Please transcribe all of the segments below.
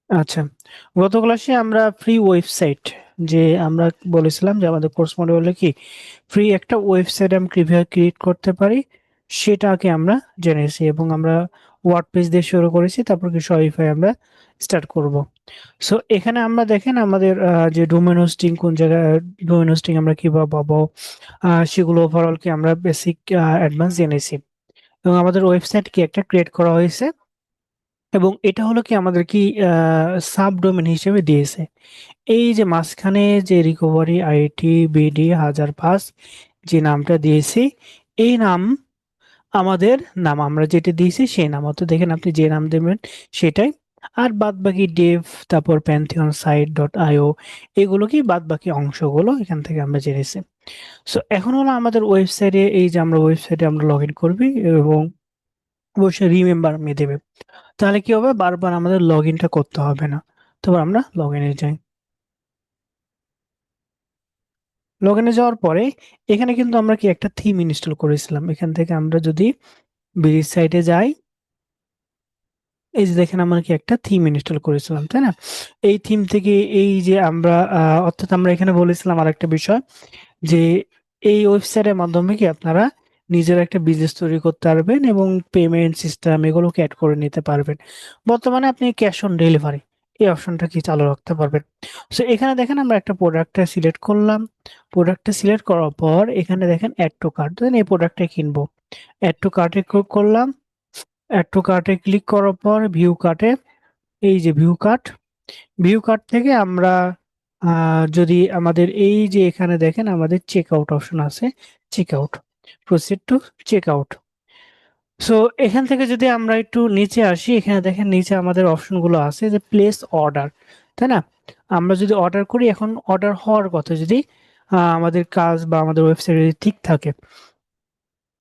আচ্ছা, গত ক্লাসে আমরা ফ্রি ওয়েবসাইট যে আমরা বলেছিলাম যে আমাদের কোর্স মডিউলে কি ফ্রি একটা ওয়েবসাইট আমরা কিভাবে ক্রিয়েট করতে পারি সেটাকে আমরা জেনেছি এবং আমরা ওয়ার্ডপ্রেস দিয়ে শুরু করেছি, তারপর কি শপিফাই আমরা স্টার্ট করব। সো এখানে আমরা দেখেন আমাদের যে ডোমেন হোস্টিং কোন জায়গায়, ডোমেন হোস্টিং আমরা কিভাবে পাবো, সেগুলো ওভারঅল কি আমরা বেসিক অ্যাডভান্স জেনেছি এবং আমাদের ওয়েবসাইট কি একটা ক্রিয়েট করা হয়েছে এবং এটা হলো কি আমাদের কি সাব ডোমেন হিসেবে দিয়েছে। এই যে মাঝখানে যে রিকভারি আইটি বিডি 1005 যে নামটা দিয়েছি, এই নাম আমাদের নাম, আমরা যেটা দিয়েছি সেই নাম, অর্থাৎ দেখেন আপনি যে নাম দেবেন সেটাই। আর বাদ বাকি ডেভ, তারপর প্যান্থিয়ন সাইট ডট আইও, এগুলো কি বাদ বাকি অংশগুলো এখান থেকে আমরা জেনেছি। সো এখন হলো আমাদের ওয়েবসাইটে, এই যে আমরা ওয়েবসাইটে আমরা লগ ইন করবি এবং অবশ্যই রিমেম্বার মে দেবে, তাহলে কি হবে, বারবার আমাদের লগ ইনটা করতে হবে না। তো আমরা লগ ইনে যাই। লগ ইনে যাওয়ার পরে এখানে কিন্তু আমরা কি একটা থিম ইনস্টল করেছিলাম, এখান থেকে আমরা যদি ব্রিজ সাইটে যাই, এই যে দেখেন আমরা কি একটা থিম ইনস্টল করেছিলাম, তাই না? এই থিম থেকে এই যে আমরা অর্থাৎ আমরা এখানে বলেছিলাম আরেকটা বিষয় যে এই ওয়েবসাইটের মাধ্যমে কি আপনারা নিজের একটা বিজনেস তৈরি করতে পারবেন এবং পেমেন্ট সিস্টেম এগুলোকে অ্যাড করে নিতে পারবেন। বর্তমানে আপনি ক্যাশ অন ডেলিভারি এই অপশনটা কি চালু রাখতে পারবেন। সো এখানে দেখেন আমরা একটা প্রোডাক্টটা সিলেক্ট করলাম, প্রোডাক্টটা সিলেক্ট করার পর এখানে দেখেন অ্যাড টু কার্ট, দেন এই প্রোডাক্টটা কিনবো, অ্যাড টু কার্টে ক্লিক করলাম। অ্যাড টু কার্টে ক্লিক করার পর ভিউ কার্টে, এই যে ভিউ কার্ট, ভিউ কার্ট থেকে আমরা যদি আমাদের এই যে এখানে দেখেন আমাদের চেক আউট অপশন আছে, check out, proceed to check out. So এখান থেকে যদি আমরা একটু নিচে আসি, এখানে দেখেন নিচে আমাদের অপশনগুলো আছে যে প্লেস অর্ডার, তাই না? আমরা যদি অর্ডার করি, এখন অর্ডার হওয়ার কথা যদি আমাদের কাজ বা আমাদের ওয়েবসাইট যদি ঠিক থাকে।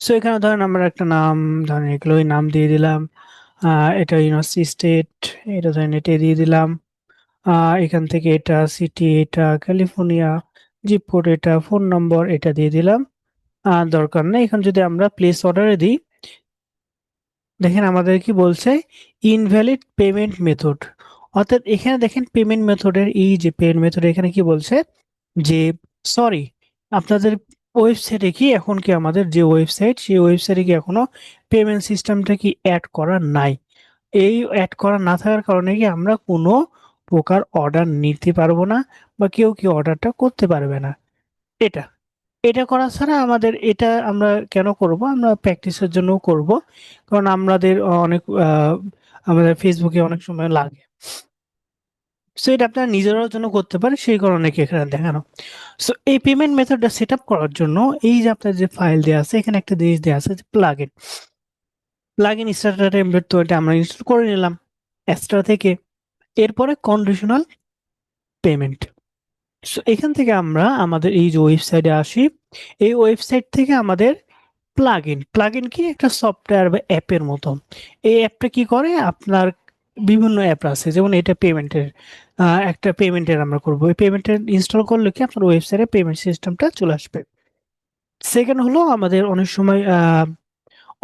সো এখানে ধরেন আমরা একটা নাম, ধরেন এগুলো নাম দিয়ে দিলাম, এটা ইউনিভার্সিটি স্টেট, এটা ধরেন এটা দিয়ে দিলাম, এখান থেকে এটা সিটি, এটা ক্যালিফোর্নিয়া, জিপ কোড এটা, ফোন নম্বর এটা দিয়ে দিলাম। দরকার নেই। এখন যদি আমরা প্লেস অর্ডারে দিই, দেখেন আমাদের কি বলছে, ইনভ্যালিড পেমেন্ট মেথড। অর্থাৎ এখানে দেখেন পেমেন্ট মেথডের, এই যে পেমেন্ট মেথড এখানে কি বলছে যে সরি, আপনাদের ওয়েবসাইটে কি এখন কি আমাদের যে ওয়েবসাইট সেই ওয়েবসাইটে কি এখনো পেমেন্ট সিস্টেমটা কি অ্যাড করা নাই। এই অ্যাড করা না থাকার কারণে কি আমরা কোনো প্রকার অর্ডার নিতে পারবো না বা কেউ কি অর্ডারটা করতে পারবে না। এটা এটা করা ছাড়া আমাদের এটা আমরা কেন করব, আমরা প্র্যাকটিসের জন্যও করব, কারণ আমাদের অনেক আমাদের ফেসবুকে অনেক সময় লাগে। সো এটা আপনারা নিজেরাও জন্য করতে পারেন, সেই কারণে কি এখানে দেখানো। সো এই পেমেন্ট মেথডটা সেট আপ করার জন্য এই যে আপনার যে ফাইল দেওয়া আছে, এখানে একটা জিনিস দেওয়া আছে যে প্লাগইন, প্লাগইন স্টার্টার এমবেড, তো এটা আমরা ইনস্টল করে নিলাম এক্সট্রা থেকে। এরপরে কন্ডিশনাল পেমেন্ট। সো এখান থেকে আমরা আমাদের এই যে ওয়েবসাইটে আসি, এই ওয়েবসাইট থেকে আমাদের প্লাগইন, প্লাগইন কি একটা সফটওয়্যার বা অ্যাপের মতো। এই অ্যাপটা কি করে, আপনার বিভিন্ন অ্যাপ আছে যেমন এটা পেমেন্টের, একটা পেমেন্টের আমরা করবো, এই পেমেন্টের ইনস্টল করলে কি আপনার ওয়েবসাইটে পেমেন্ট সিস্টেমটা চলে আসবে। সেকেন্ড হলো আমাদের অনেক সময়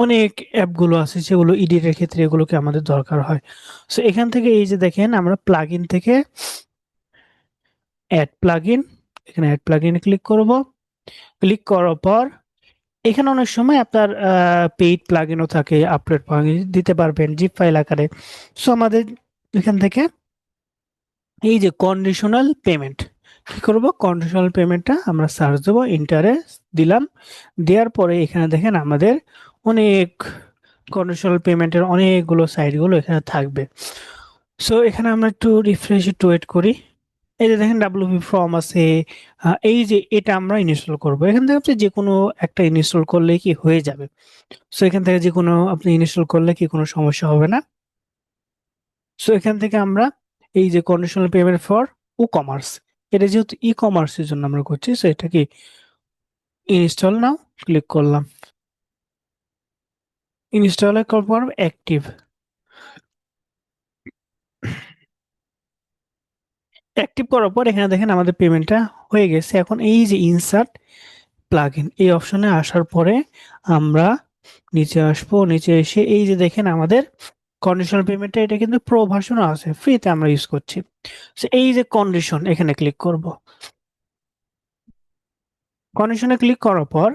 অনেক অ্যাপগুলো আছে যেগুলো এডিটের ক্ষেত্রে এগুলোকে আমাদের দরকার হয়। সো এখান থেকে এই যে দেখেন আমরা প্লাগইন থেকে অ্যাড প্লাগইন, এখানে অ্যাড প্লাগইনে ক্লিক করব। ক্লিক করার পর এখানে অনেক সময় আপনার পেইড প্লাগইনও থাকে, আপলোড প্লাগইন দিতে পারবেন জিপ ফাইল আকারে। সো আমাদের এখান থেকে এই যে কন্ডিশনাল পেমেন্ট, কি করব, কন্ডিশনাল পেমেন্টটা আমরা সার্চ দেবো, ইন্টারে দিলাম। দেওয়ার পরে এখানে দেখেন আমাদের অনেক কন্ডিশনাল পেমেন্টের অনেকগুলো সাইটগুলো এখানে থাকবে। সো এখানে আমরা একটু রিফ্রেশ একটু ওয়েট করি। এই যে দেখেন ডাব্লিউপি ফর্ম আছে, এই যে এটা আমরা ইনস্টল করব, এখান থেকে আপনি যে কোনো একটা ইনস্টল করলে কি হয়ে যাবে। সো এখান থেকে যে কোনো আপনি ইনস্টল করলে কি কোনো সমস্যা হবে না। সো এখান থেকে আমরা এই যে conditional payment for e commerce, এটা যেহেতু ই কমার্সের জন্য আমরা করছি, সো এটা কি ইনস্টল নাও, ক্লিক করলাম। ইনস্টল করার পর অ্যাক্টিভ, অ্যাক্টিভ করার পর এখানে দেখেন আমাদের পেমেন্টটা হয়ে গেছে। এখন এই যে ইনসার্ট প্লাগইন এই অপশনে আসার পরে আমরা নিচে আসবো, নিচে এসে এই যে দেখেন আমাদের কন্ডিশনাল পেমেন্টটা এটা কিন্তু প্রো ভার্সনও আছে, ফ্রিতে আমরা ইউজ করছি। So, এই যে কন্ডিশন এখানে ক্লিক করব। কন্ডিশনে ক্লিক করার পর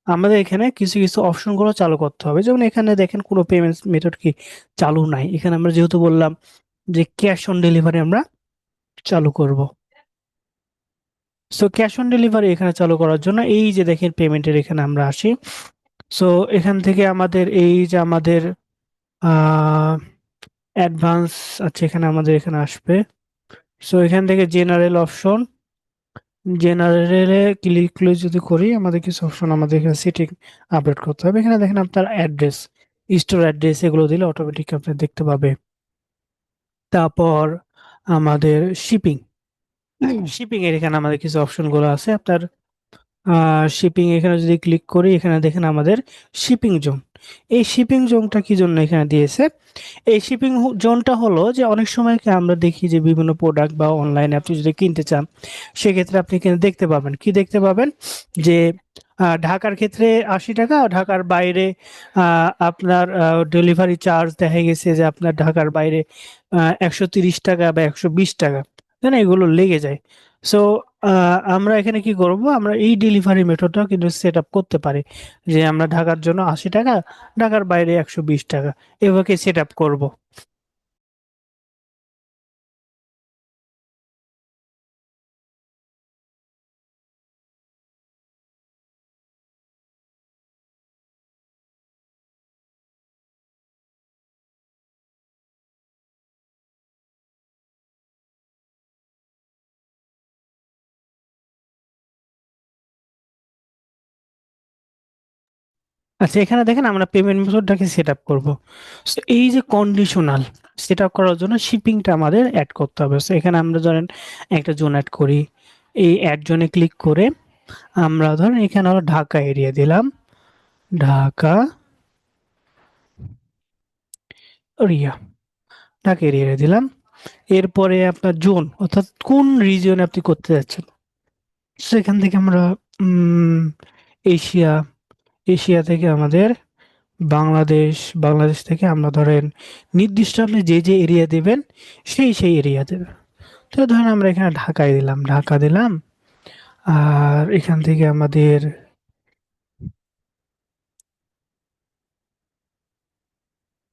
আমাদের এখানে কিছু কিছু অপশনগুলো চালু করতে হবে, যেমন এখানে দেখেন কোনো পেমেন্ট মেথড কি চালু নাই, এখানে আমরা যেহেতু বললাম যে ক্যাশ অন ডেলিভারি আমরা চালু করব। সো ক্যাশ অন ডেলিভারি এখানে চালু করার জন্য এই যে দেখেন পেমেন্টের এখানে আমরা আসি। সো এখান থেকে আমাদের এই যে আমাদের অ্যাডভান্স আছে, এখানে আমাদের এখানে আসবে। সো এখান থেকে জেনারেল অপশন, জেনারেলে ক্লিক ক্লিক যদি করি আমাদের কিছু অপশন আমাদের এখানে সেটিং আপডেট করতে হবে। এখানে দেখেন আপনার অ্যাড্রেস, স্টোর অ্যাড্রেস এগুলো দিলে অটোমেটিক আপনি দেখতে পাবে। তারপর আমাদের শিপিং, শিপিং এর এখানে আমাদের কিছু অপশন গুলো আছে আপনার। শিপিং এখানে যদি ক্লিক করি এখানে দেখেন আমাদের শিপিং জোন। এই শিপিং জোনটা কি জন্য এখানে দিয়েছে, এই শিপিং জোনটা হলো যে অনেক সময় কি আমরা দেখি যে বিভিন্ন প্রোডাক্ট বা অনলাইনে আপনি যদি কিনতে চান, সেক্ষেত্রে আপনি কিন্তু দেখতে পাবেন, কি দেখতে পাবেন যে ঢাকার ক্ষেত্রে 80 টাকা, ঢাকার বাইরে আপনার ডেলিভারি চার্জ দেখা গেছে যে আপনার ঢাকার বাইরে 130 টাকা বা 120 টাকা, তাই না, এগুলো লেগে যায়। সো আমরা এখানে কি করব, আমরা এই ডেলিভারি মেথডটাও কিন্তু সেট আপ করতে পারি, যে আমরা ঢাকার জন্য 80 টাকা, ঢাকার বাইরে 120 টাকা, এভাবে সেট আপ করবো। আচ্ছা, এখানে দেখেন আমরা পেমেন্ট মেথডটাকে সেট আপ করবো। So, এই যে কন্ডিশনাল সেট আপ করার জন্য শিপিংটা আমাদের অ্যাড করতে হবে। So, এখানে আমরা ধরেন একটা জোন অ্যাড করি, এই অ্যাড জোনে ক্লিক করে আমরা ধরেন এখানে হলো ঢাকা এরিয়া দিলাম, ঢাকা এরিয়া, ঢাকা এরিয়া দিলাম। এরপরে আপনার জোন অর্থাৎ কোন রিজিয়নে আপনি করতে যাচ্ছেন, সেখান থেকে আমরা উম, এশিয়া, এশিয়া থেকে আমাদের বাংলাদেশ, বাংলাদেশ থেকে আমরা ধরেন নির্দিষ্ট আপনি যে যে এরিয়া দেবেন সেই সেই এরিয়া দেবেন। তো ধরেন আমরা এখানে ঢাকায় দিলাম, ঢাকা দিলাম। আর এখান থেকে আমাদের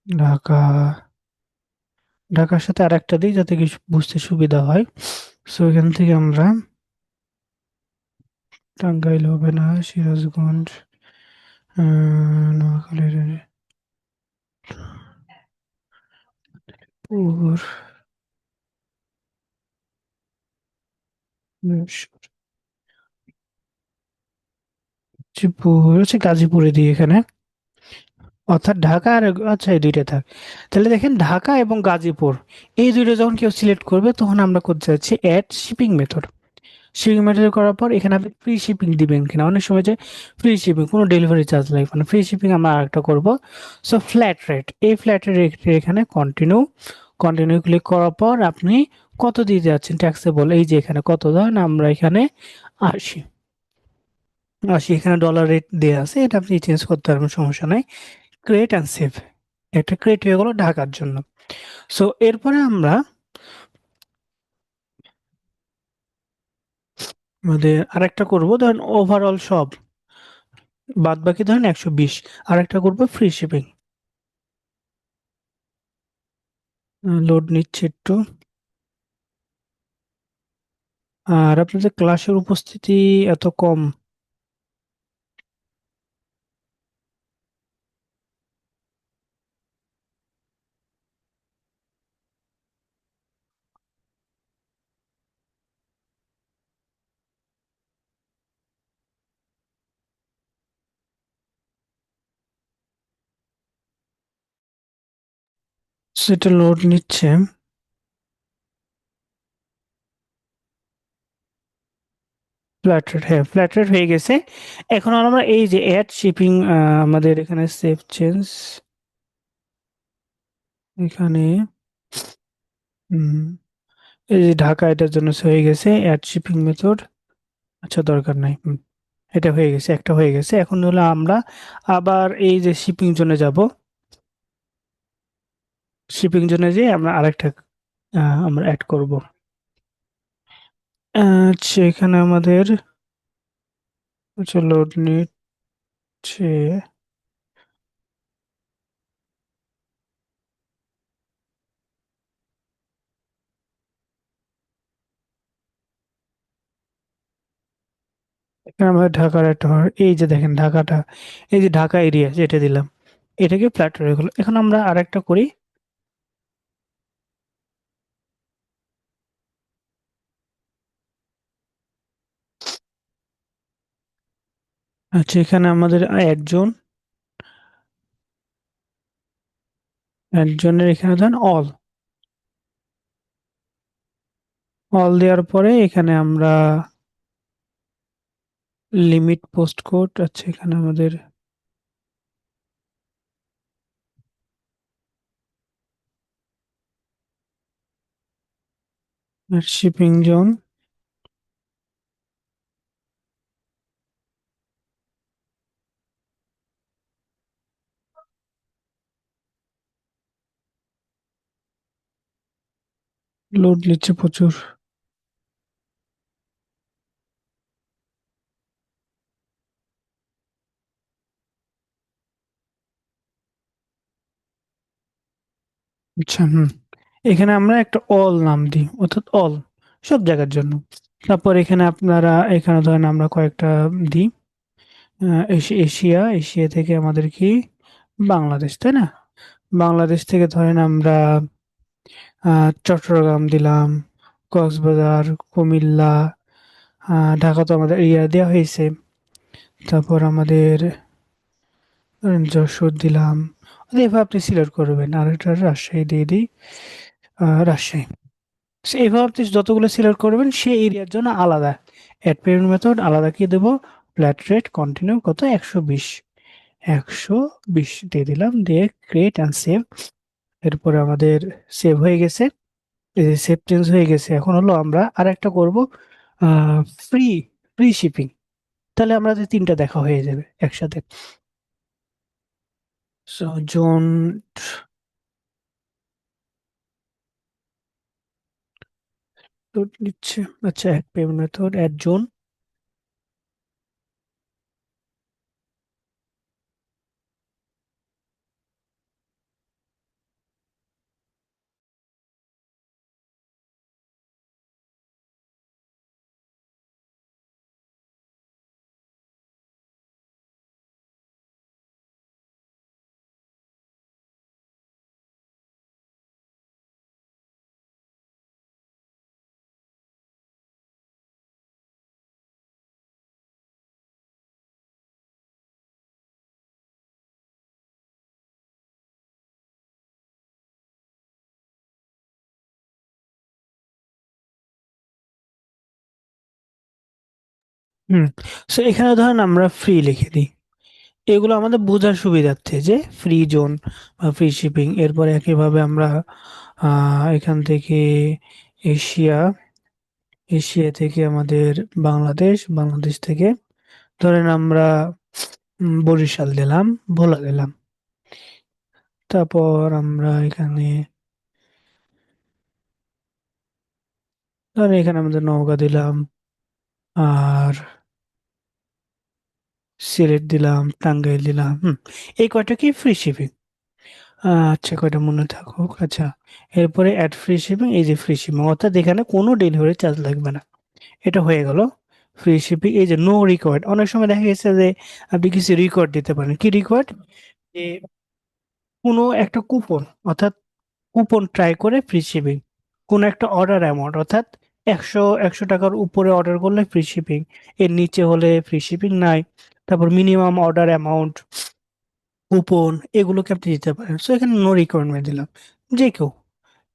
ঢাকা, ঢাকার সাথে আর একটা দিই যাতে কি বুঝতে সুবিধা হয়। সো এখান থেকে আমরা টাঙ্গাইল হবে না, সিরাজগঞ্জ, নোয়াখালীর পুর, গাজীপুর, হচ্ছে গাজীপুরে দিই এখানে, অর্থাৎ ঢাকা আর আচ্ছা এই দুইটা থাক। তাহলে দেখেন ঢাকা এবং গাজীপুর এই দুইটা যখন কেউ সিলেক্ট করবে তখন আমরা করতে যাচ্ছি add shipping method. Shipping method করার পর এখানে আপনি ফ্রি শিপিং দিবেন কিনা, অনেক সময় যে ফ্রি শিপিং কোনো ডেলিভারি চার্জ লাগবে না, ফ্রি শিপিং আমরা আরেকটা করব। সো ফ্ল্যাট রেট, এই ফ্ল্যাট রেট এখানে কন্টিনিউ, কন্টিনিউ ক্লিক করার পর আপনি কত দিতে যাচ্ছেন ট্যাক্সেবল, এই যে এখানে কত ধরেন আমরা এখানে 80, 80 এখানে ডলার রেট দেওয়া আছে, এটা আপনি চেঞ্জ করতে পারবেন, সমস্যা নাই। ক্রিয়েট অ্যান্ড সেভ, একটা ক্রিয়েট হয়ে গেলো ঢাকার জন্য। সো এরপরে আমরা আমাদের আরেকটা করব, ধরেন ওভারঅল সব বাদ বাকি ধরেন 120, আরেকটা করব ফ্রি শিপিং। লোড নিচ্ছে একটু। আর আপনাদের ক্লাসের উপস্থিতি এত কম। সেটা লোড নিচ্ছে। ফ্ল্যাট রেট, হ্যাঁ ফ্ল্যাট রেট হয়ে গেছে। এখন আমরা এই যে অ্যাড শিপিং, আমাদের এখানে সেভ চেঞ্জ, এখানে হুম, এই যে ঢাকা এটার জন্য হয়ে গেছে অ্যাড শিপিং মেথড। আচ্ছা দরকার নাই, এটা হয়ে গেছে, একটা হয়ে গেছে। এখন হলো আমরা আবার এই যে শিপিং জন্য যাব। শিপিং জন্য যে আমরা আরেকটা আমরা অ্যাড করব। আচ্ছা, এখানে আমাদের আচ্ছা লোড নিচ্ছে। এখানে আমাদের ঢাকার একটা এই যে দেখেন ঢাকাটা, এই যে ঢাকা এরিয়া যেটা দিলাম, এটাকে ফ্ল্যাট হয়ে গেলো। এখন আমরা আরেকটা করি। আচ্ছা, এখানে আমাদের একজনের এখানে দেন অল, অল দেওয়ার পরে এখানে আমরা লিমিট পোস্ট কোড। আচ্ছা, এখানে আমাদের শিপিং জোন, লোড নিচ্ছে প্রচুর। আচ্ছা, এখানে আমরা একটা অল নাম দিই, অর্থাৎ অল সব জায়গার জন্য। তারপর এখানে আপনারা এখানে ধরেন আমরা কয়েকটা দিই। এশিয়া, এশিয়া থেকে আমাদের কি বাংলাদেশ, তাই না? বাংলাদেশ থেকে ধরেন আমরা চট্টগ্রাম দিলাম, কক্সবাজার, কুমিল্লা, ঢাকা তো আমাদের এরিয়া দেওয়া হয়েছে। তারপর আমাদের ধরেন যশোর দিলাম। এভাবে আপনি সিলেক্ট করবেন। আর একটা রাজশাহী দিয়ে দিই, রাজশাহী। এইভাবে আপনি যতগুলো সিলেক্ট করবেন সেই এরিয়ার জন্য আলাদা অ্যাড পেমেন্ট মেথড আলাদা কি দেবো, ফ্ল্যাট রেট কন্টিনিউ কত 120, 120 দিয়ে দিলাম, দিয়ে ক্রিয়েট অ্যান্ড সেভ। এরপরে আমাদের সেভ হয়ে গেছে, এই যে সেভ চেঞ্জ হয়ে গেছে। এখন হলো আমরা আর একটা করবো, ফ্রি ফ্রি শিপিং। তাহলে আমরা যে তিনটা দেখা হয়ে যাবে একসাথে। সো জোন নিচ্ছে। আচ্ছা, অ্যাড পেমেন্ট মেথড অ্যাড জোন। হুম সো এখানে ধরেন আমরা ফ্রি লিখে দিই। এগুলো আমাদের বোঝার সুবিধার্থে যে ফ্রি জোন বা ফ্রি শিপিং। এরপরে একইভাবে আমরা এখান থেকে এশিয়া, এশিয়া থেকে আমাদের বাংলাদেশ, বাংলাদেশ থেকে ধরেন আমরা বরিশাল দিলাম, ভোলা দিলাম। তারপর আমরা এখানে ধরেন এখানে আমাদের নওগাঁ দিলাম, আর সিলেট দিলাম, টাঙ্গাইল দিলাম। এই কয়টা কি ফ্রি শিপিং। আচ্ছা, কয়টা মনে থাকুক। আচ্ছা, এরপরে অ্যাড ফ্রি শিপিং, এই যে ফ্রি শিপিং অর্থাৎ এখানে কোনো ডেলিভারি চার্জ লাগবে না। এটা হয়ে গেল ফ্রি শিপিং। এই যে নো রিকোয়ার্ড, অনেক সময় দেখা গেছে যে আপনি কিছু রিকোয়ার্ড দিতে পারেন। কি রিকোয়ার্ড? যে কোনো একটা কুপন, অর্থাৎ কুপন ট্রাই করে ফ্রি শিপিং। কোনো একটা অর্ডার অ্যামাউন্ট, অর্থাৎ একশো টাকার উপরে অর্ডার করলে ফ্রি শিপিং, এর নিচে হলে ফ্রি শিপিং নাই। তারপর মিনিমাম অর্ডার অ্যামাউন্ট, কুপন, এগুলোকে আপনি দিতে পারেন। সো এখানে নো রিকোয়ারমেন্ট দিলাম, যে কেউ,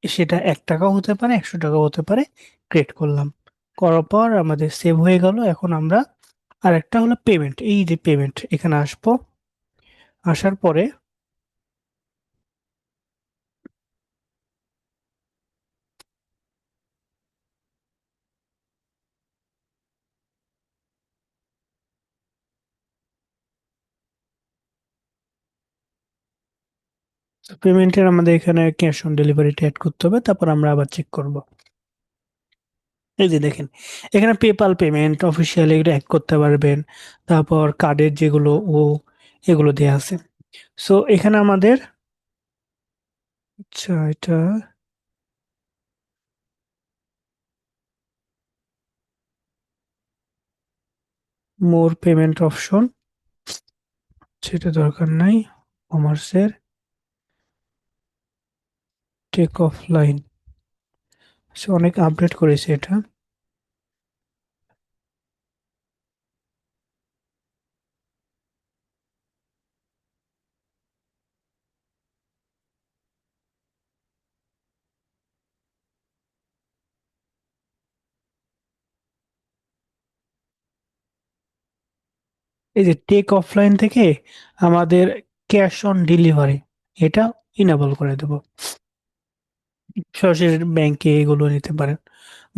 সেটা 1 টাকাও হতে পারে, 100 টাকাও হতে পারে। ক্রিয়েট করলাম, করার পর আমাদের সেভ হয়ে গেল। এখন আমরা আরেকটা হলো পেমেন্ট, এই যে পেমেন্ট এখানে আসবো। আসার পরে পেমেন্টের আমাদের এখানে ক্যাশ অন ডেলিভারিটা অ্যাড করতে হবে, তারপর আমরা আবার চেক করব। এই যে দেখেন, এখানে পেপাল পেমেন্ট অফিসিয়ালি এগুলো অ্যাড করতে পারবেন। তারপর কার্ডের যেগুলো এগুলো দেয়া আছে। সো এখানে আমাদের, আচ্ছা এটা মোর পেমেন্ট অপশন, সেটা দরকার নাই। কমার্সের টেক অফলাইন, সে অনেক আপডেট করেছে এটা। এই যে টেক অফলাইন থেকে আমাদের ক্যাশ অন ডেলিভারি, এটা ইনেবল করে দেব। সরাসরি ব্যাংকে এগুলো নিতে পারেন,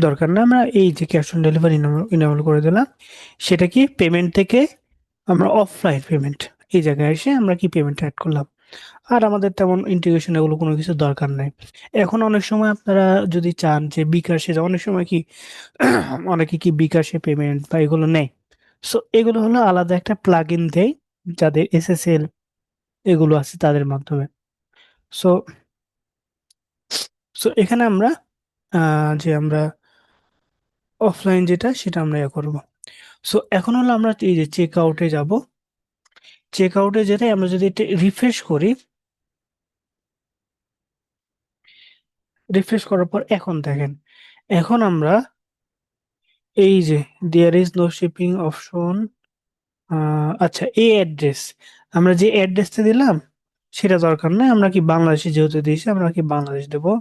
দরকার না। আমরা এই যে ক্যাশ অন ডেলিভারি ইনেবল করে দিলাম, সেটা কি পেমেন্ট থেকে আমরা অফলাইন পেমেন্ট, এই জায়গায় এসে আমরা কি পেমেন্ট অ্যাড করলাম। আর আমাদের তেমন ইন্টিগ্রেশন এগুলো কোনো কিছু দরকার নাই। এখন অনেক সময় আপনারা যদি চান যে বিকাশে, অনেক সময় কি অনেকে কি বিকাশে পেমেন্ট বা এগুলো নেয়। সো এগুলো হলো আলাদা একটা প্লাগ ইন দেয়, যাদের এসএসএল এগুলো আছে তাদের মাধ্যমে। সো সো এখানে আমরা যে আমরা অফলাইন যেটা সেটা আমরা ইয়ে করবো। সো এখন হলো আমরা এই যে চেক আউটে যাব। চেক আউটে যেতে আমরা যদি রিফ্রেশ করি, রিফ্রেশ করার পর এখন দেখেন, এখন আমরা এই যে there is no shipping option, আচ্ছা এই অ্যাড্রেস, আমরা যে অ্যাড্রেসটা দিলাম সেটা দরকার নাই। আমরা কি বাংলাদেশে যেহেতু দিয়েছি, আমরা কি বাংলাদেশ দেবো,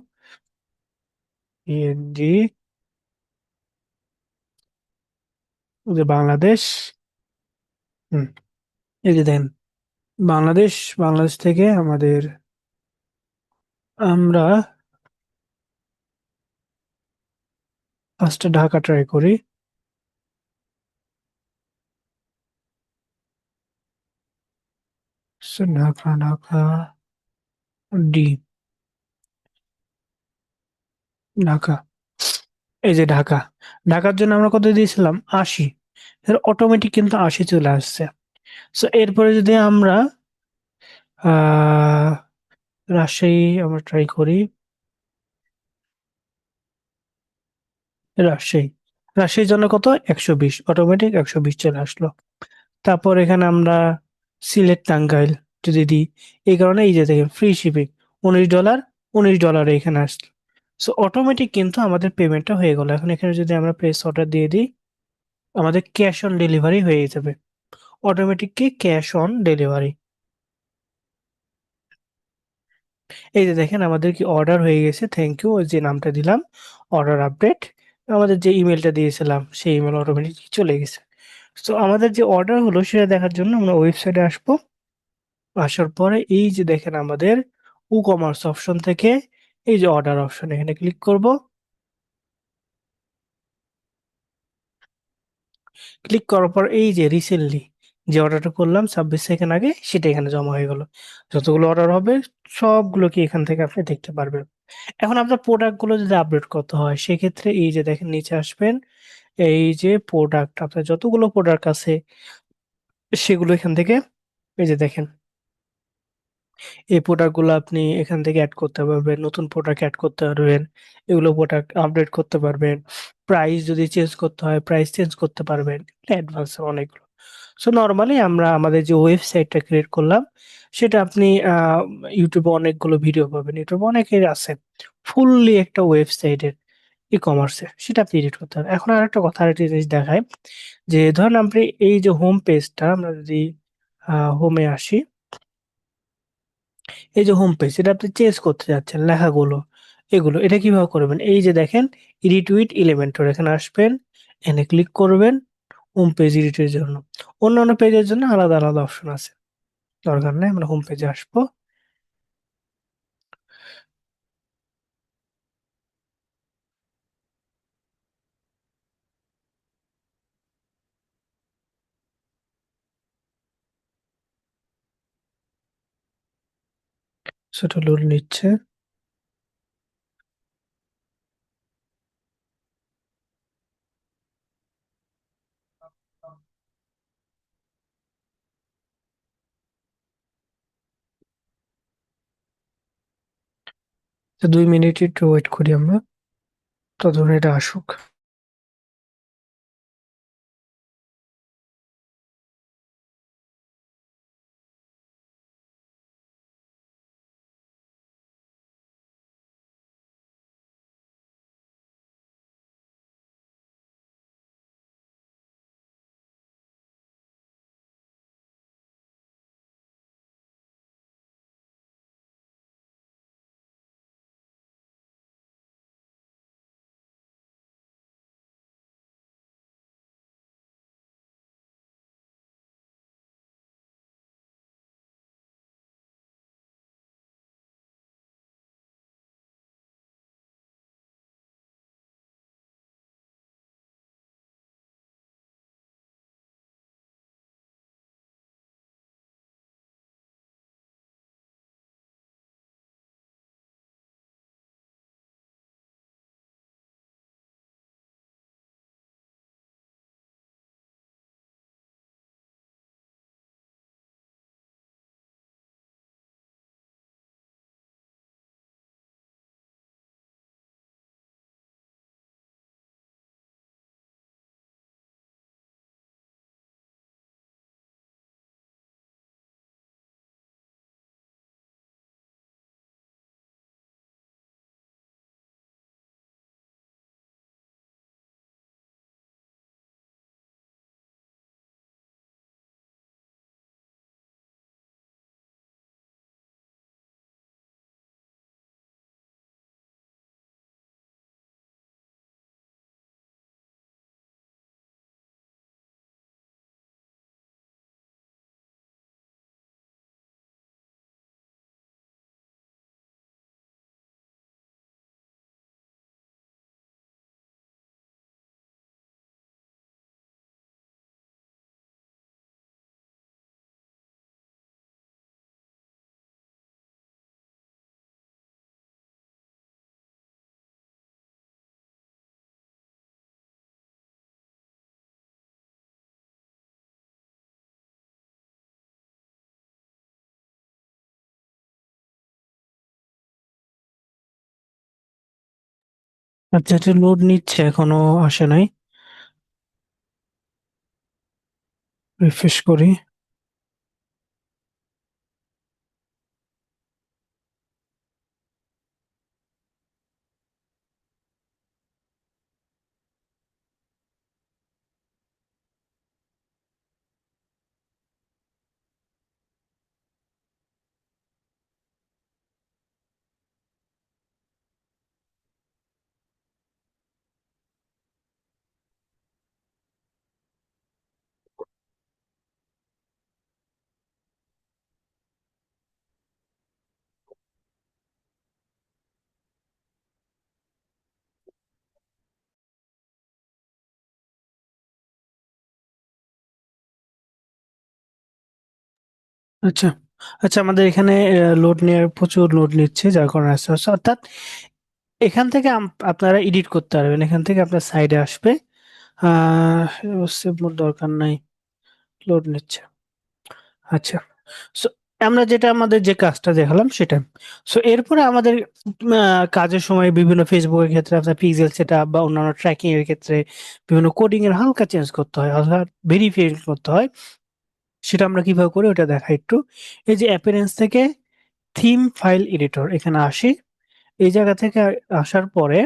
PNG, যে বাংলাদেশ। হুম, এই যে দেখেন বাংলাদেশ, বাংলাদেশ থেকে আমাদের, আমরা ফার্স্টে ঢাকা ট্রাই করি। So, ঢাকা ঢাকা ডি, ঢাকা, এই যে ঢাকা, ঢাকার জন্য আমরা কত দিয়েছিলাম, 80। অটোমেটিক কিন্তু 80 চলে আসছে। সো এরপরে যদি আমরা আহ রাজশাহী আমরা ট্রাই করি, রাজশাহী, রাজশাহীর জন্য কত, 120, অটোমেটিক 120 চলে আসলো। তারপর এখানে আমরা সিলেট টাঙ্গাইল যদি দিই, এই কারণে এই যে দেখেন ফ্রি শিপিং, $19, $19 এখানে আসলো। সো অটোমেটিক কিন্তু আমাদের পেমেন্টটা হয়ে গেল। এখন এখানে যদি আমরা প্লেস অর্ডার দিয়ে দিই, আমাদের ক্যাশ অন ডেলিভারি হয়ে যাবে। অটোমেটিক কি ক্যাশ অন ডেলিভারি, এই যে দেখেন আমাদের কি অর্ডার হয়ে গেছে, থ্যাংক ইউ, যে নামটা দিলাম অর্ডার আপডেট, আমাদের যে ইমেলটা দিয়েছিলাম সেই ইমেল অটোমেটিক চলে গেছে। তো আমাদের যে অর্ডার হলো সেটা দেখার জন্য আমরা ওয়েবসাইটে আসবো। আসার পরে এই যে দেখেন আমাদের ই কমার্স অপশন থেকে এই যে অর্ডার অপশন, এখানে ক্লিক করব। ক্লিক করার পর এই যে রিসেন্টলি যে অর্ডারটা করলাম 26 সেকেন্ড আগে, সেটা এখানে জমা হয়ে গেল। যতগুলো অর্ডার হবে সবগুলো কি এখান থেকে আপনি দেখতে পারবেন। এখন আপনার প্রোডাক্ট গুলো যদি আপডেট করতে হয়, সেক্ষেত্রে এই যে দেখেন নিচে আসবেন, এই যে প্রোডাক্ট, আপনার যতগুলো প্রোডাক্ট আছে সেগুলো এখান থেকে, এই যে দেখেন এই প্রোডাক্টগুলো আপনি এখান থেকে অ্যাড করতে পারবেন, নতুন প্রোডাক্ট অ্যাড করতে পারবেন, এগুলো প্রোডাক্ট আপডেট করতে পারবেন। প্রাইস যদি চেঞ্জ করতে হয় প্রাইস চেঞ্জ করতে পারবেন, অ্যাডভান্স অনেকগুলো। সো নর্মালি আমরা আমাদের যে ওয়েবসাইটটা ক্রিয়েট করলাম, সেটা আপনি ইউটিউবে অনেকগুলো ভিডিও পাবেন, ইউটিউবে অনেকের আছে ফুললি একটা ওয়েবসাইটের ই কমার্সে, সেটা আপনি এডিট করতে পারেন। এখন আর একটা কথা, আরেকটা জিনিস দেখায়, যে ধরেন আপনি এই যে হোম পেজটা, আমরা যদি হোমে আসি, এই যে হোম পেজ এটা আপনি চেঞ্জ করতে যাচ্ছেন লেখাগুলো, এগুলো এটা কিভাবে করবেন, এই যে দেখেন এডিট উইথ এলিমেন্টর, এখানে আসবেন, এখানে ক্লিক করবেন, হোম পেজ এডিটের জন্য। অন্যান্য পেজের জন্য আলাদা আলাদা অপশন আছে, দরকার নেই, আমরা হোম পেজে আসবো। সেটা লোড নিচ্ছে। তো 2 মিনিট একটু ওয়েট করি আমরা, ততক্ষণ এটা আসুক। আচ্ছা, এটা লোড নিচ্ছে, এখনো আসে নাই। রিফ্রেশ করি। আচ্ছা, আচ্ছা, আমাদের এখানে লোড নেওয়ার প্রচুর লোড নিচ্ছে, যার কারণে আসতে হচ্ছে। অর্থাৎ এখান থেকে আপনারা এডিট করতে পারবেন, এখান থেকে আপনার সাইডে আসবে। সেভ মোড দরকার নাই, লোড নিচ্ছে। আচ্ছা, সো আমরা যেটা আমাদের যে কাজটা দেখালাম সেটা। সো এরপরে আমাদের কাজের সময় বিভিন্ন ফেসবুকের ক্ষেত্রে আপনার পিক্সেল সেটআপ বা অন্যান্য ট্র্যাকিং এর ক্ষেত্রে বিভিন্ন কোডিং এর হালকা চেঞ্জ করতে হয়, অর্থাৎ ভেরিফাই করতে হয়। সেটা আমরা কিভাবে করি ওটা দেখা একটু। এই যে অ্যাপিয়ারেন্স থেকে থিম ফাইল এডিটর এখানে আসি। এই জায়গা থেকে আসার পরে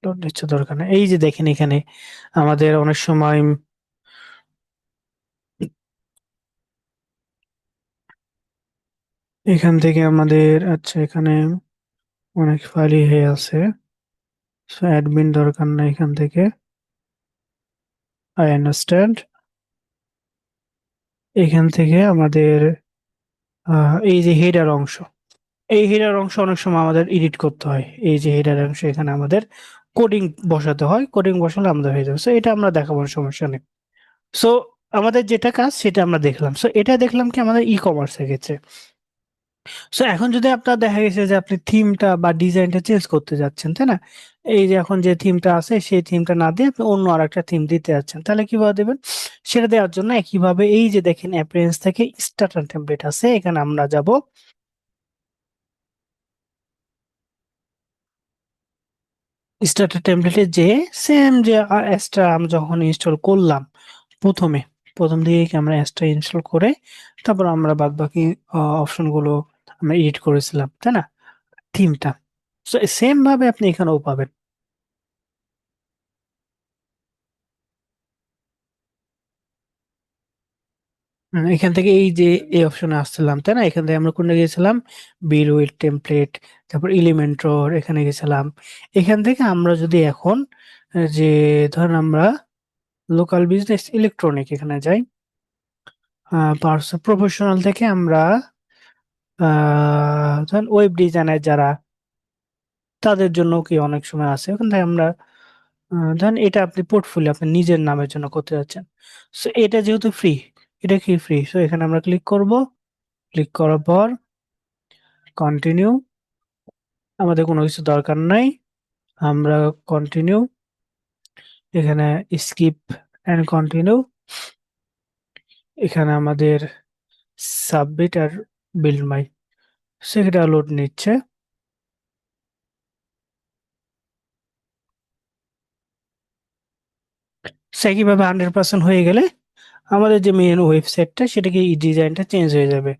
লোড নিচ্ছে দরকার নেই। এই যে দেখেন এখানে আমাদের অনেক সময় এখান থেকে আমাদের, আচ্ছা, এখানে অনেক ফাইলই হয়ে আছে। সো অ্যাডমিন দরকার নাই এখান থেকে। I understand. এখান থেকে আমাদের এই যে হেডার অংশ, এই হেডার অংশ অনেক সময় আমাদের এডিট করতে হয়। এই যে হেডার অংশ এখানে আমাদের কোডিং বসাতে হয়, কোডিং বসালে আমাদের হয়ে যাবে। সো এটা আমরা দেখাবো, সমস্যা নেই। সো আমাদের যেটা কাজ সেটা আমরা দেখলাম। সো এটা দেখলাম কি আমাদের ই কমার্সের ক্ষেত্রে। সো এখন যদি আপনার দেখা গেছে যে আপনি থিমটা বা ডিজাইনটা চেঞ্জ করতে যাচ্ছেন, তাই না? এই যে এখন যে থিমটা আছে সেই থিমটা না দিয়ে আপনি অন্য আরেকটা থিম দিতে যাচ্ছেন, তাহলে কিভাবে দেবেন? সেটা দেওয়ার জন্য একইভাবে এই যে দেখেন অ্যাপিয়ারেন্স থেকে স্টার্টার টেমপ্লেট আছে, এখানে আমরা যাব। স্টার্টার টেমপ্লেটে যে সেম যে অ্যাসটা আমি যখন ইনস্টল করলাম প্রথমে, প্রথম দিকে কি আমরা অ্যাসটা ইনস্টল করে তারপর আমরা বাদ বাকি অপশনগুলো আমরা এডিট করেছিলাম, তাই না? থিমটা। সো সেম ভাবে আপনি এখানেও পাবেন। এখান থেকে এই যে এই অপশনে আসছিলাম, তাই না? এখান থেকে আমরা কোনটা গেছিলাম? বিল উইথ টেমপ্লেট, তারপর এলিমেন্টর এখানে গেছিলাম। এখান থেকে আমরা যদি এখন যে ধরেন আমরা লোকাল বিজনেস ইলেকট্রনিক এখানে যাই, প্রফেশনাল থেকে আমরা ধরেন ওয়েব ডিজাইনার যারা, তাদের জন্য কি অনেক সময় আছে ওখান থেকে আমরা ধরেন এটা আপনি পোর্টফোলিও আপনি নিজের নামের জন্য করতে যাচ্ছেন। সো এটা যেহেতু ফ্রি, এটা কি ফ্রি, সো এখানে আমরা ক্লিক করব। ক্লিক করার পর কন্টিনিউ, আমাদের কোনো কিছু দরকার নাই, আমরা কন্টিনিউ, এখানে স্কিপ এন্ড কন্টিনিউ, এখানে আমাদের সাবমিট আর বিল্ড মাই, সেটা লোড নিচ্ছে। সে একইভাবে 100% হয়ে গেলে আমাদের যে মেন ওয়েবসাইটটা সেটাকে এই ডিজাইনটা চেঞ্জ হয়ে যাবে।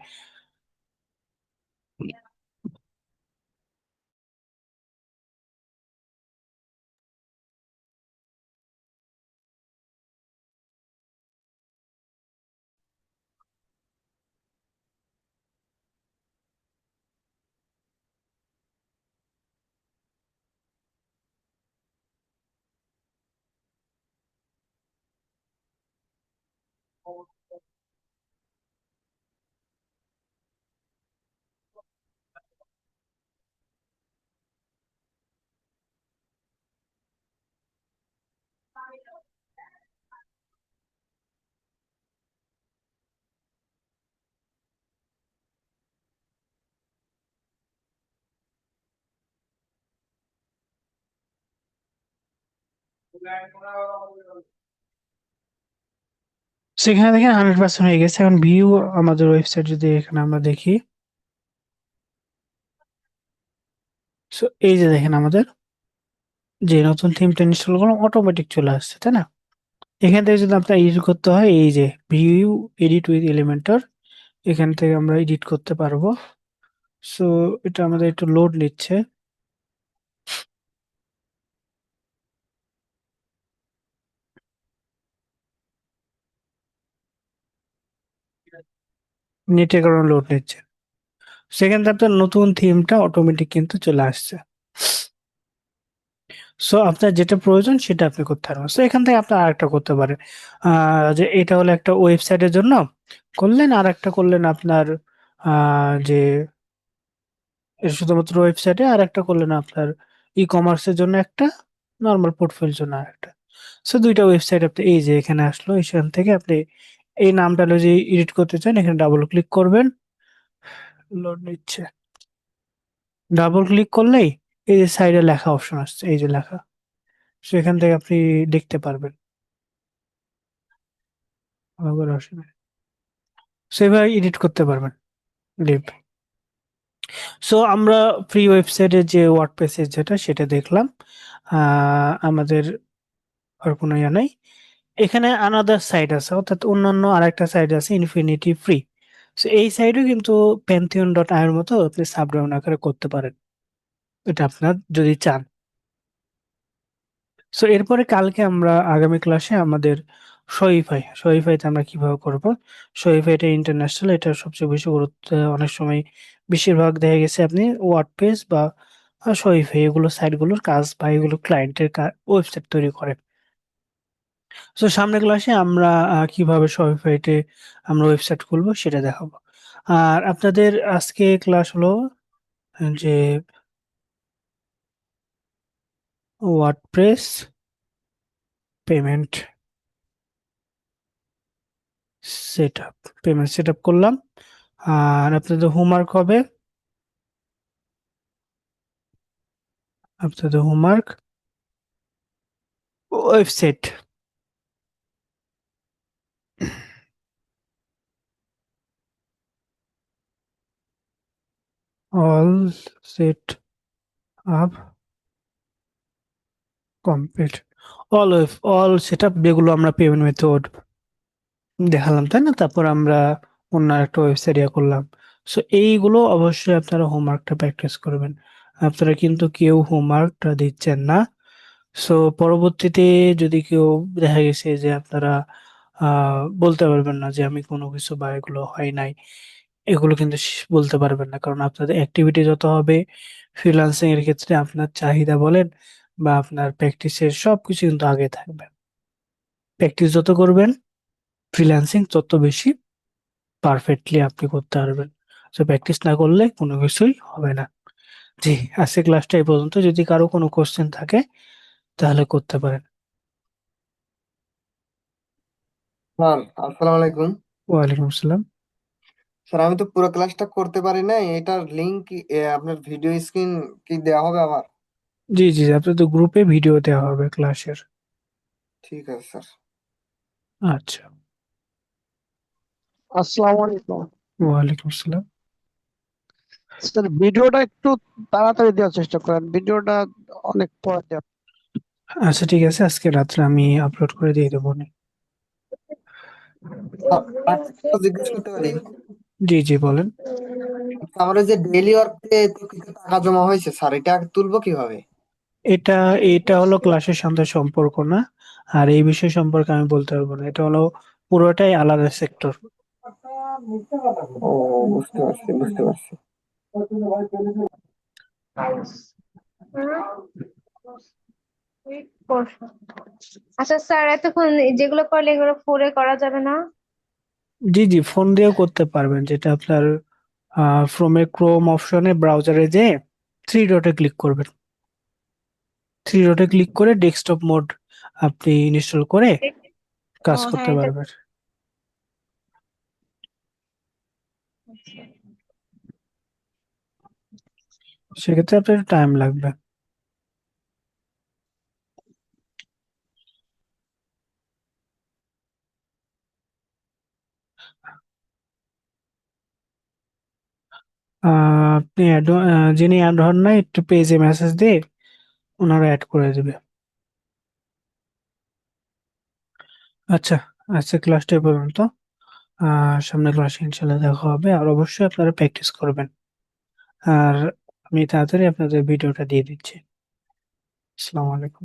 সেখানে দেখেন 100% হয়ে গেছে। এখন ভিউ আমাদের ওয়েবসাইট যদি এখানে আমরা দেখি, সো এই যে দেখেন আমাদের যে নতুন থিমটা ইনস্টল করলাম অটোমেটিক চলে আসছে, তাই না? এখান থেকে যদি আপনার এডিট করতে হয় এই যে ভিউ এডিট উইথ এলিমেন্টর, এখান থেকে আমরা এডিট করতে পারবো। সো এটা আমাদের একটু লোড নিচ্ছে। নেটের কারণে লোড নিচ্ছে। সেখান থেকে আপনার নতুন থিমটা অটোমেটিক কিন্তু চলে আসছে। সো আপনার যেটা প্রয়োজন সেটা আপনি করতে পারবেন। সো এখান থেকে আপনি আরেকটা করতে পারেন, যে এটা হলো একটা ওয়েবসাইটের জন্য করলেন, আর একটা করলেন আপনার যে এটা শুধুমাত্র ওয়েবসাইটে, আর একটা করলেন আপনার ই কমার্সের জন্য একটা, নর্মাল পোর্টফোলিওর জন্য আরেকটা। সো দুইটা ওয়েবসাইট আপনি এই যে এখানে আসলো, এখান থেকে আপনি এই নামটা যদি এডিট করতে চান এখানে ডাবল ক্লিক করবেন। লোড নিচ্ছে। ডাবল ক্লিক করলেই এই যে সাইডে লেখা অপশন আসছে, এই যে লেখা, সো এখান থেকে আপনি দেখতে পারবেন। ভালো করে আসবে। সো এভাবে এডিট করতে পারবেন লিভ। সো আমরা ফ্রি ওয়েবসাইটের যে ওয়ার্ডপ্রেসের যেটা সেটা দেখলাম। আমাদের আর কোনো ইয়া নাই। এখানে আনাদার সাইট আছে, অর্থাৎ অন্যান্য আরেকটা সাইট আছে ইনফিনিটি ফ্রি। সো এই সাইটও কিন্তু pantheon.io এর মতো আপনি সাবডাউন আকারে করতে পারেন, এটা আপনার যদি চান। সো এরপরে কালকে আমরা আগামী ক্লাসে আমাদের শপিফাইতে আমরা কিভাবে করব। শপিফাইটা ইন্টারন্যাশনাল, এটা সবচেয়ে বেশি গুরুত্ব। অনেক সময় বেশিরভাগ দেখা গেছে আপনি ওয়ার্ডপ্রেস বা শপিফাই এগুলো সাইটগুলোর কাজ বা এগুলো ক্লায়েন্টের ওয়েবসাইট তৈরি করে। সো সামনের ক্লাসে আমরা কিভাবে শপিফাইতে আমরা ওয়েবসাইট খুলবো সেটা দেখাবো। আর আপনাদের আজকে ক্লাস হলো যে WordPress payment. Set up, payment set up করলাম। আর আপনাদের হোমওয়ার্ক হবে, আপনাদের homework website, all set up complete, all set up, যেগুলো আমরা পেমেন্ট মেথড দেখালাম তাই না, তারপর আমরা অন্য একটা ওয়েবসাইট ইয়ে করলাম। সো এইগুলো অবশ্যই আপনারা হোমওয়ার্কটা প্র্যাকটিস করবেন। আপনারা কিন্তু কেউ হোমওয়ার্কটা দিচ্ছেন না। সো পরবর্তীতে যদি কেউ দেখা গেছে যে আপনারা বলতে পারবেন না যে আমি কোনো কিছু বা এগুলো হয় নাই, এগুলো কিন্তু বলতে পারবেন না, কারণ আপনাদের অ্যাক্টিভিটি যত হবে ফ্রিল্যান্সিং এর ক্ষেত্রে আপনার চাহিদা বলেন বা আপনার প্র্যাকটিসের সবকিছু কিন্তু আগে থাকবে। প্র্যাকটিস যত করবেন ফ্রিল্যান্সিং তত বেশি পারফেক্টলি আপনি করতে পারবেন। তো প্র্যাকটিস না করলে কোনো কিছুই হবে না। জি, আজকে ক্লাসটা এই পর্যন্ত। যদি কারো কোনো কোশ্চেন থাকে তাহলে করতে পারেন। স্যার, আসসালামু আলাইকুম। ওয়ালাইকুম আসসালাম। স্যার, আমি তো পুরো ক্লাসটা করতে পারি নাই। এটার লিংক কি আপনার ভিডিও স্ক্রিন কি দেওয়া হবে আবার? জি জি, আপনাদের গ্রুপে ভিডিও দেওয়া হবে ক্লাসের। ঠিক আছে স্যার। আচ্ছা। আসসালামু আলাইকুম। ওয়ালাইকুম আসসালাম। স্যার, ভিডিওটা একটু তাড়াতাড়ি দেওয়ার চেষ্টা করেন, ভিডিওটা অনেক পরে দেওয়া। আচ্ছা ঠিক আছে, আজকে রাত্রে আমি আপলোড করে দিয়ে দেবো নি। স্যার, আরেকটা কথা জিজ্ঞেস করতে পারি? জি জি বলেন। আচ্ছা, আমার ওই যে ডেইলি ওয়ার্কে তো কিছু টাকা জমা হয়েছে স্যার, এটা তুলবো কিভাবে? এটা এটা হলো ক্লাসের সাথে সম্পর্ক না, আর এই বিষয় সম্পর্কে আমি বলতে পারবো না। এটা হলো পুরোটাই আলাদা সেক্টর। ও, বুঝতে পারছি বুঝতে পারছি। আচ্ছা স্যার, এতক্ষণ যেগুলো করলে এগুলো ফোরে করা যাবে না? জি জি, ফোন দিয়েও করতে পারবেন, যেটা আপনার ফ্রমে ক্রোম অপশনে ব্রাউজারে যে থ্রি ডটে ক্লিক করবেন, থ্রি ডটে ক্লিক করে ডেস্কটপ মোড আপনি ইনস্টল করে ও কাজ হ্যাঁ, করতে এটা পারবেন। সেক্ষেত্রে আপনার একটু টাইম লাগবে। আপনি যিনি অ্যাড হন না একটু পেজে মেসেজ দিয়ে ওনারা অ্যাড করে দেবে। আচ্ছা, আজকে ক্লাসটা এ পর্যন্ত। সামনে ক্লাসে ইনশাল্লাহ দেখা হবে, আর অবশ্যই আপনারা প্র্যাকটিস করবেন। আর আমি তাড়াতাড়ি আপনাদের ভিডিওটা দিয়ে দিচ্ছি। আসসালামু আলাইকুম।